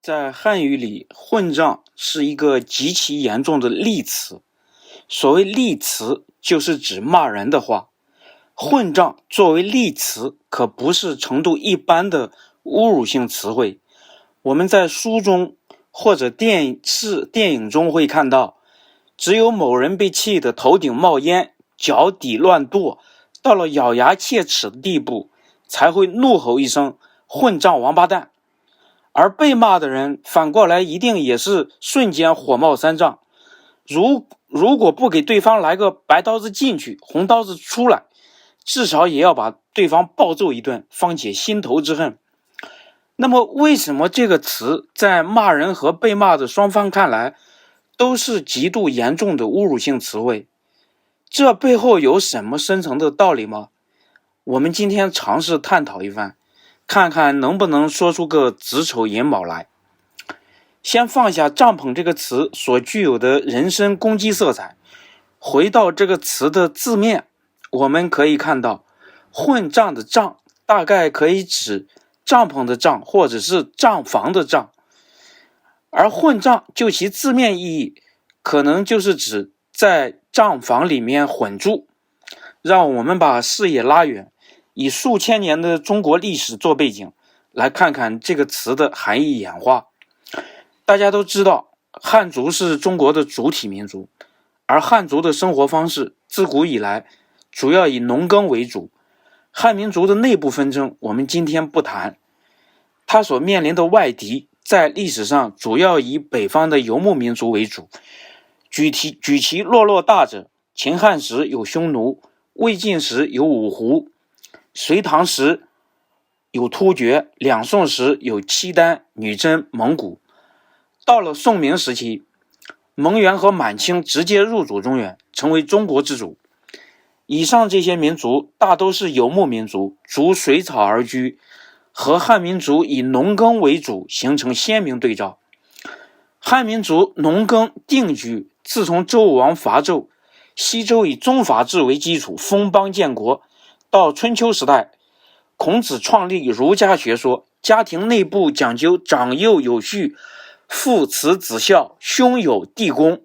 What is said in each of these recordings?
在汉语里，混账是一个极其严重的戾词。所谓戾词，就是指骂人的话。混账作为戾词，可不是程度一般的侮辱性词汇。我们在书中或者电影中会看到，只有某人被气得头顶冒烟，脚底乱跺，到了咬牙切齿的地步，才会怒吼一声混账王八蛋。而被骂的人反过来一定也是瞬间火冒三丈，如果不给对方来个白刀子进去，红刀子出来，至少也要把对方暴揍一顿，方解心头之恨。那么为什么这个词在骂人和被骂的双方看来都是极度严重的侮辱性词汇？这背后有什么深层的道理吗？我们今天尝试探讨一番，看看能不能说出个子丑寅卯来。先放下帐篷这个词所具有的人身攻击色彩，回到这个词的字面，我们可以看到，混账的账大概可以指帐篷的帐，或者是帐房的帐。而混账就其字面意义，可能就是指在帐房里面混住。让我们把视野拉远，以数千年的中国历史做背景，来看看这个词的含义演化。大家都知道，汉族是中国的主体民族，而汉族的生活方式自古以来主要以农耕为主。汉民族的内部纷争我们今天不谈，他所面临的外敌在历史上主要以北方的游牧民族为主。举其落大者，秦汉时有匈奴，魏晋时有五胡，隋唐时有突厥，两宋时有契丹、女真、蒙古。到了宋明时期，蒙元和满清直接入主中原，成为中国之主。以上这些民族大都是游牧民族，逐水草而居，和汉民族以农耕为主形成鲜明对照。汉民族农耕定居，自从周武王伐纣，西周以宗法制为基础，封邦建国，到春秋时代，孔子创立儒家学说，家庭内部讲究长幼有序，父慈子孝，兄友弟恭，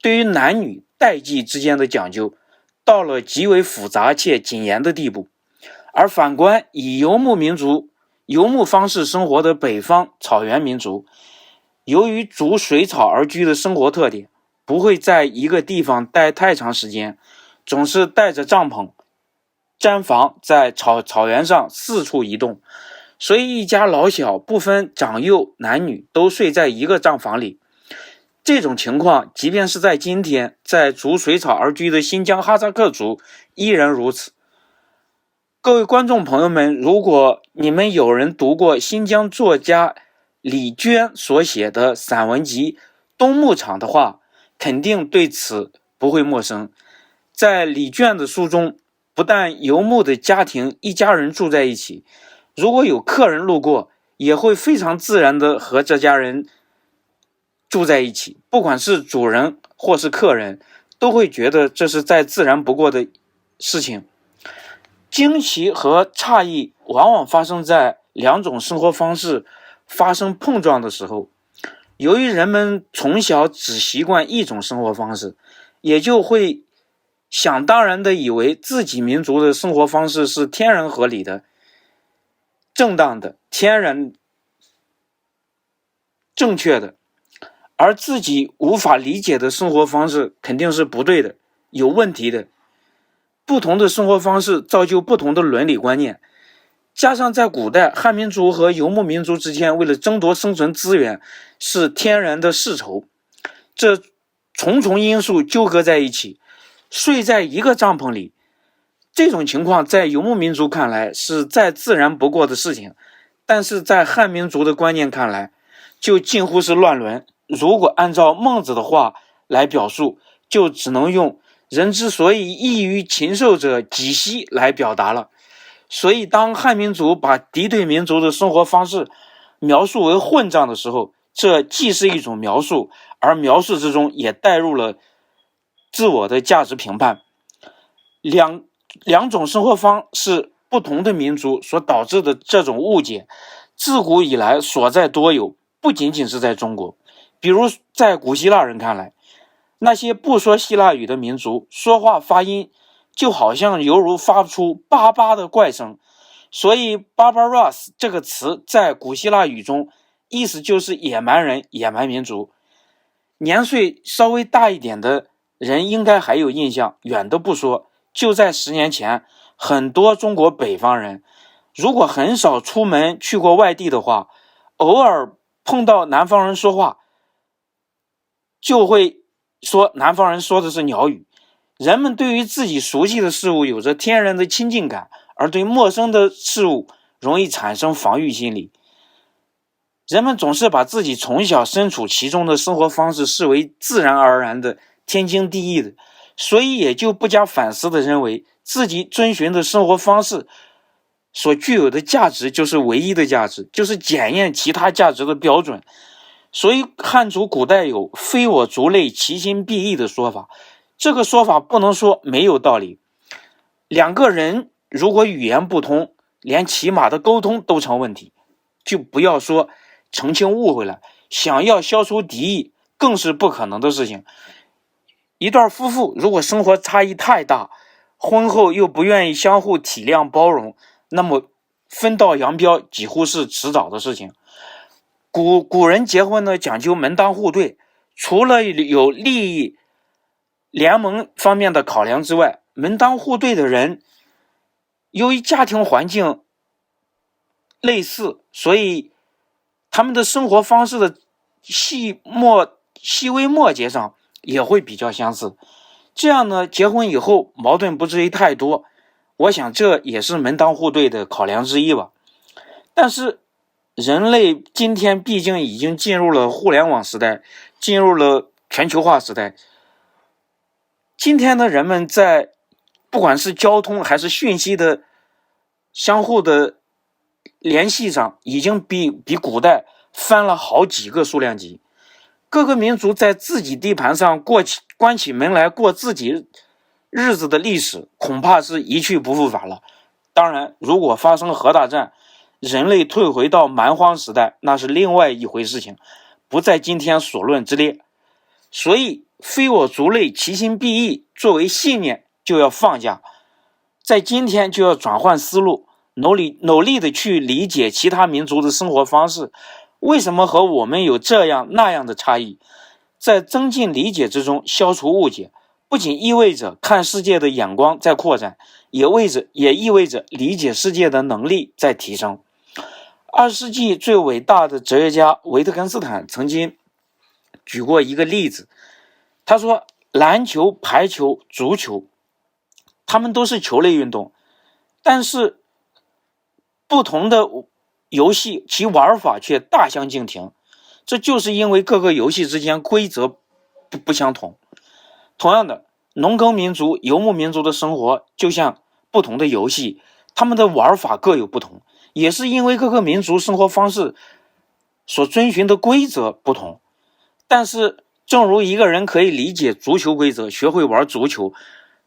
对于男女代际之间的讲究到了极为复杂且谨严的地步。而反观以游牧方式生活的北方草原民族，由于逐水草而居的生活特点，不会在一个地方待太长时间，总是带着帐篷毡房在草原上四处移动，所以一家老小不分长幼男女都睡在一个帐房里。这种情况即便是在今天，在逐水草而居的新疆哈萨克族依然如此。各位观众朋友们，如果你们有人读过新疆作家李娟所写的散文集《冬牧场》的话，肯定对此不会陌生。在李娟的书中，不但游牧的家庭一家人住在一起，如果有客人路过，也会非常自然地和这家人住在一起，不管是主人或是客人，都会觉得这是再自然不过的事情。惊奇和诧异往往发生在两种生活方式发生碰撞的时候。由于人们从小只习惯一种生活方式，也就会想当然地以为自己民族的生活方式是天然合理的、正当的、天然正确的，而自己无法理解的生活方式肯定是不对的、有问题的。不同的生活方式造就不同的伦理观念，加上在古代汉民族和游牧民族之间为了争夺生存资源是天然的世仇，这重重因素纠葛在一起，睡在一个帐篷里，这种情况在游牧民族看来是再自然不过的事情，但是在汉民族的观念看来就近乎是乱伦。如果按照孟子的话来表述，就只能用人之所以异于禽兽者几希来表达了。所以当汉民族把敌对民族的生活方式描述为混账的时候，这既是一种描述，而描述之中也带入了自我的价值评判。两种生活方式不同的民族所导致的这种误解，自古以来所在多有，不仅仅是在中国，比如在古希腊人看来，那些不说希腊语的民族说话发音就好像犹如发出巴巴的怪声，所以 Barbaros 这个词在古希腊语中意思就是野蛮人、野蛮民族。年岁稍微大一点的人应该还有印象，远的不说，就在10年前，很多中国北方人如果很少出门去过外地的话，偶尔碰到南方人说话，就会说南方人说的是鸟语。人们对于自己熟悉的事物有着天然的亲近感，而对陌生的事物容易产生防御心理。人们总是把自己从小身处其中的生活方式视为自然而然的、天经地义的，所以也就不加反思的认为自己遵循的生活方式所具有的价值就是唯一的价值，就是检验其他价值的标准。所以汉族古代有非我族类，其心必异的说法，这个说法不能说没有道理。两个人如果语言不通，连起码的沟通都成问题，就不要说澄清误会了，想要消除敌意更是不可能的事情。一对夫妇如果生活差异太大，婚后又不愿意相互体谅包容，那么分道扬镳几乎是迟早的事情。古人结婚呢讲究门当户对，除了有利益联盟方面的考量之外，门当户对的人由于家庭环境类似，所以他们的生活方式的细微末节上也会比较相似，这样呢结婚以后矛盾不至于太多。我想这也是门当户对的考量之一吧。但是人类今天毕竟已经进入了互联网时代，进入了全球化时代，今天的人们在不管是交通还是讯息的相互的联系上，已经比古代翻了好几个数量级。各个民族在自己地盘上关起门来过自己日子的历史，恐怕是一去不复返了。当然，如果发生核大战，人类退回到蛮荒时代，那是另外一回事情，不在今天所论之列。所以非我族类，其心必异作为信念就要放下，在今天就要转换思路，努力的去理解其他民族的生活方式，为什么和我们有这样那样的差异，在增进理解之中消除误解，不仅意味着看世界的眼光在扩展，也意味着理解世界的能力在提升。20世纪最伟大的哲学家维特根斯坦曾经举过一个例子，他说篮球、排球、足球，他们都是球类运动，但是不同的游戏其玩法却大相径庭，这就是因为各个游戏之间规则不相同。同样的，农耕民族、游牧民族的生活就像不同的游戏，他们的玩法各有不同，也是因为各个民族生活方式所遵循的规则不同。但是正如一个人可以理解足球规则，学会玩足球，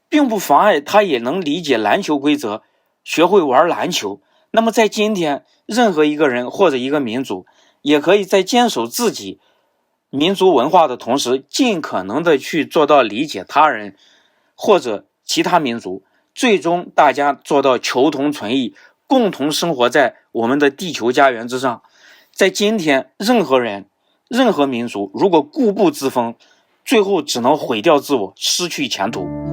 并不妨碍他也能理解篮球规则，学会玩篮球。那么在今天，任何一个人或者一个民族也可以在坚守自己民族文化的同时，尽可能的去做到理解他人或者其他民族，最终大家做到求同存异，共同生活在我们的地球家园之上。在今天，任何人任何民族如果固步自封，最后只能毁掉自我，失去前途。